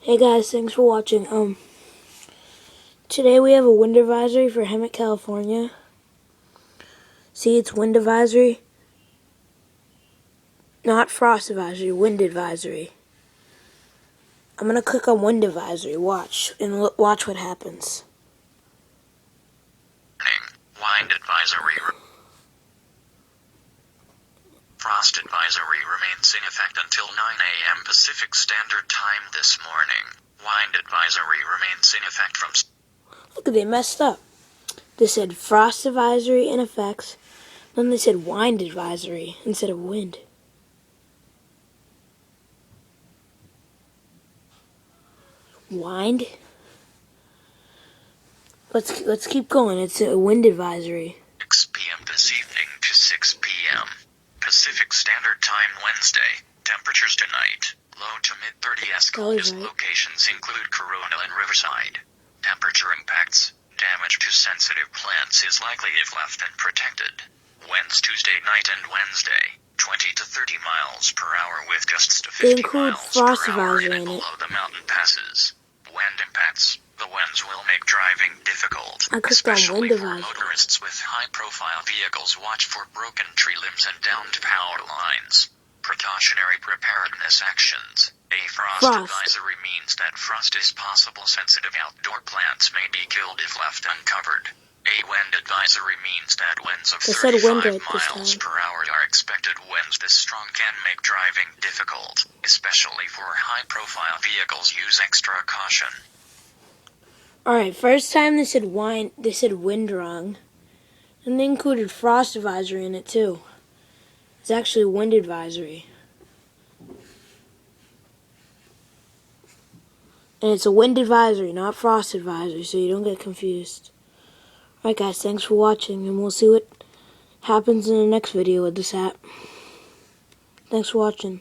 Hey guys, thanks for watching. Today we have a wind advisory for Hemet, California. See, it's wind advisory, not frost advisory, wind advisory. I'm gonna click on wind advisory. Watch watch what happens. Wind advisory. Frost advisory remains in effect until 9 a.m. Pacific Standard Time this morning. Wind advisory remains in effect from... Look, they messed up. They said frost advisory in effect, then they said wind advisory instead of wind. Wind? Let's keep going. It's a wind advisory. 6 p.m. this evening to 6 p.m. Pacific Standard Time Wednesday. Temperatures tonight. Low to mid-30s. Coldest locations include Corona and Riverside. Temperature impacts. Damage to sensitive plants is likely if left unprotected. Winds Tuesday night and Wednesday. 20 to 30 miles per hour with gusts to 50 miles per hour in and below the mountain passes. Wind impacts. The winds will make driving difficult, especially for motorists with high-profile vehicles. Watch for broken tree limbs and downed power lines. Precautionary preparedness actions. A frost advisory means that frost is possible. Sensitive outdoor plants may be killed if left uncovered. A wind advisory means that winds of 35 miles per hour are expected. Winds this strong can make driving difficult, especially for high-profile vehicles. Use extra caution. Alright, first time they said wind wrong. And they included frost advisory in it too. It's actually wind advisory. And it's a wind advisory, not frost advisory, so you don't get confused. Alright guys, thanks for watching, and we'll see what happens in the next video with this app. Thanks for watching.